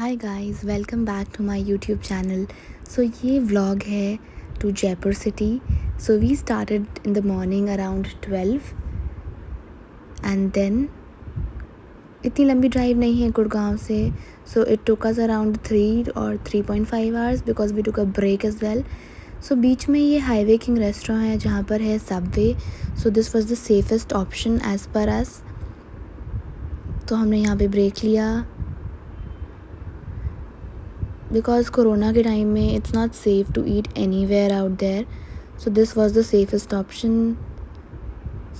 Hi guys, welcome back to my YouTube channel. So ये vlog है to Jaipur city. So we started in the morning around 12 and then इतनी लंबी drive नहीं है गुड़गांव से। So it took us around 3 और 3.5 hours because we took a break as well. So बीच में ये हाईवे किंग रेस्टोरेंट है जहाँ पर है Subway. So this was the safest option as per us. तो हमने यहाँ पे ब्रेक लिया बिकॉज कोरोना के टाइम में it's not safe to eat anywhere out there. So this was the safest option.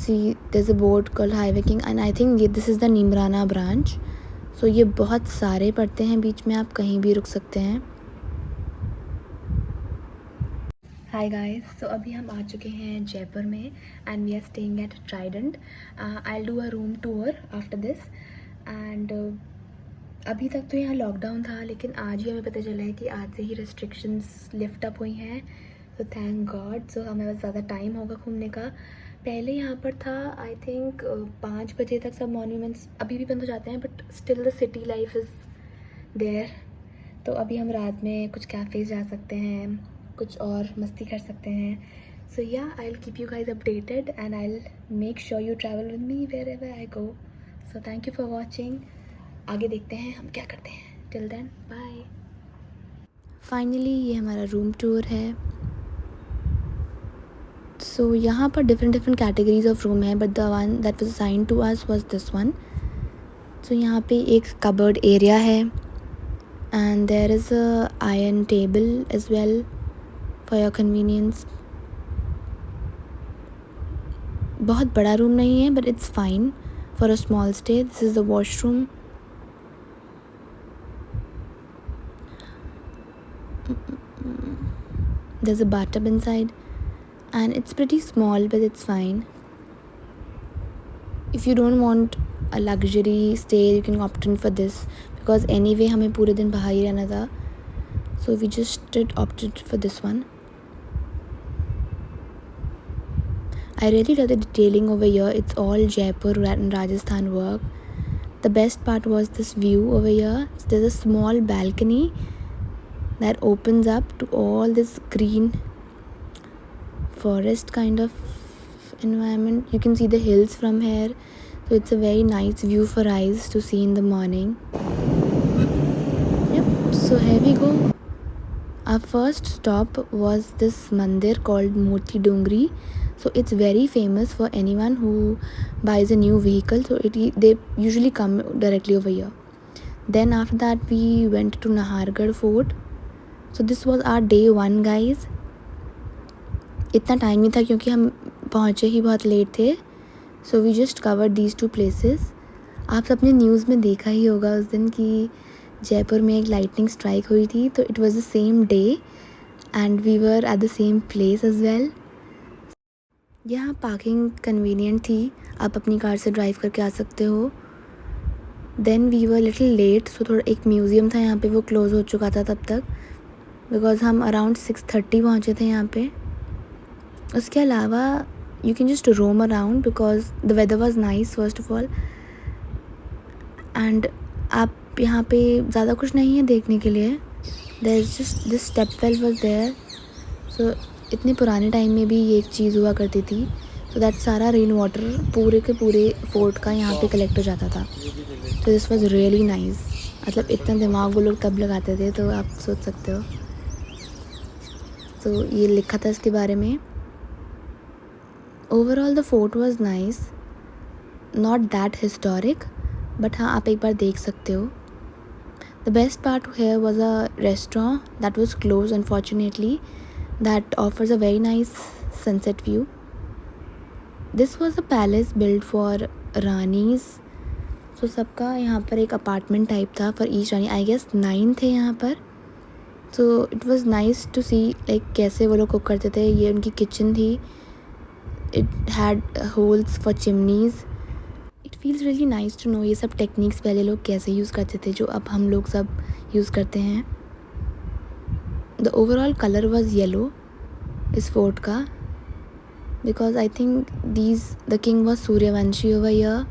See there's a board called Highway King and I think this is the Neemrana branch. So ये बहुत सारे पड़ते हैं बीच में, आप कहीं भी रुक सकते हैं. हाय गाइस, सो अभी हम आ चुके हैं जयपुर में and we are staying at Trident. I will do a room tour after this. And अभी तक तो यहाँ लॉकडाउन था, लेकिन आज ही हमें पता चला है कि आज से ही रिस्ट्रिक्शंस लिफ्ट अप हुई हैं. So thank God. सो हमें बस ज़्यादा टाइम होगा घूमने का. पहले यहाँ पर था आई थिंक 5 बजे तक सब मॉन्यूमेंट्स अभी भी बंद हो जाते हैं, but still the city life is there. तो अभी हम रात में कुछ कैफ़ेज़ जा सकते हैं, कुछ और मस्ती कर सकते हैं. So yeah I will keep you guys updated and I will make sure you travel with me wherever I go. So thank you for watching. आगे देखते हैं हम क्या करते हैं. Till then bye. फाइनली ये हमारा रूम टूर है. सो यहाँ पर डिफरेंट कैटेगरीज ऑफ रूम है, but the one that was assigned to us was this one. So यहाँ पे एक कबर्ड एरिया है and there is a iron table as well for your convenience. बहुत बड़ा रूम नहीं है, but it's fine for a small stay. This is the washroom. There's a bathtub inside and it's pretty small, but it's fine. If you don't want a luxury stay, you can opt in for this because anyway हमें पूरे दिन बाहर ही रहना था. So we just opted for this one. I really love the detailing over here. It's all Jaipur and Rajasthan work. The best part was this view over here. There's a small balcony that opens up to all this green forest kind of environment. You can see the hills from here, so it's a very nice view for eyes to see in the morning. Yep, so here we go. Our first stop was this mandir called Moti Dungri. So it's very famous for anyone who buys a new vehicle, so they usually come directly over here. Then after that we went to Nahargarh Fort. So this was our day 1 guys. इतना time नहीं था क्योंकि हम पहुँचे ही बहुत late थे. So we just covered these 2 places. आप सबने न्यूज़ में देखा ही होगा उस दिन कि जयपुर में एक लाइटनिंग स्ट्राइक हुई थी. तो it was the same day and we were at the same place as well. यहाँ पार्किंग कन्वीनियंट थी, आप अपनी कार से ड्राइव करके आ सकते हो. Then we were little late, so थोड़ा एक म्यूज़ियम था यहाँ पे, वो क्लोज़ हो चुका था तब तक बिकॉज हम अराउंड 6:30 पहुँचे थे यहाँ पे. उसके अलावा you can just roam around because the weather was nice first of all. And आप यहाँ पे ज़्यादा कुछ नहीं है देखने के लिए. There is just this stepwell was there. So इतने पुराने टाइम में भी ये एक चीज़ हुआ करती थी. सो दैट सारा रेन वाटर पूरे के पूरे फोर्ट का यहाँ पे कलेक्ट हो जाता था. तो दिस वॉज रियली नाइस. मतलब इतना दिमाग वो लोग तब लगाते थे, तो आप सोच सकते हो. तो ये लिखा था इसके बारे में. Overall the fort was nice, not that historic, but हाँ आप एक बार देख सकते हो. The best part here was a restaurant that was closed unfortunately, that offers a very nice sunset view. This was a palace build for ranis. So सबका यहाँ पर एक अपार्टमेंट टाइप था for each rani. I guess 9 थे यहाँ पर. So it was nice to see like कैसे वो लोग कुक करते थे. ये उनकी किचन थी. It had holes for chimneys. It feels really nice to know ये सब टेक्निक्स पहले लोग कैसे यूज़ करते थे जो अब हम लोग सब यूज़ करते हैं. The overall colour was yellow इस फोर्ट का because I think the king was Suryavanshi over here.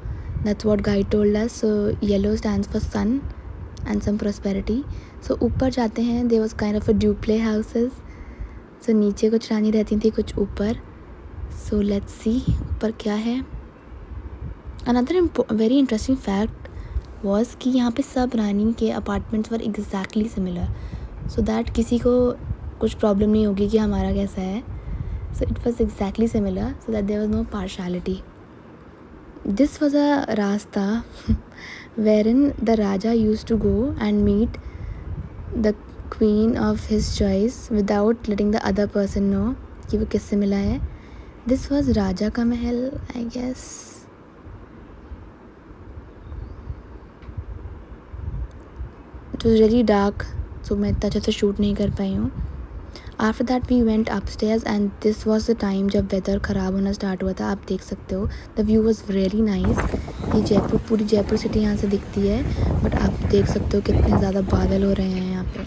That's what guide told us. So yellow stands for sun and some prosperity. So ऊपर जाते हैं, there was kind of a duple houses. So नीचे कुछ रानी रहती थी, कुछ ऊपर. So let's see ऊपर क्या है. Another very interesting fact was कि यहाँ पे सब रानी के apartments were exactly similar, so that किसी को कुछ प्रॉब्लम नहीं होगी कि हमारा कैसा है. So it was exactly similar, so that there was no partiality. This was a rasta wherein the Raja used to go and meet the queen of his choice without letting the other person know कि वो किससे मिला है. This was Raja का महल, I guess. It was really dark, so मैं इतना अच्छे से शूट नहीं कर पाई हूँ. After that we went upstairs and this was the time जब वेदर ख़राब होना स्टार्ट हुआ था. आप देख सकते हो, the view was really nice. ये जयपुर, पूरी जयपुर सिटी यहाँ से दिखती है, बट आप देख सकते हो कितने ज़्यादा बादल हो रहे हैं यहाँ पे.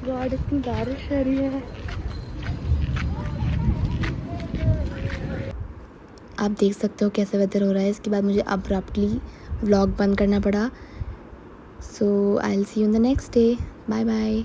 गॉड, इतनी बारिश आ रही है. आप देख सकते हो कैसे वेदर हो रहा है. इसके बाद मुझे अब्रप्टली व्लॉग बंद करना पड़ा. So I will see you in the next day. Bye bye.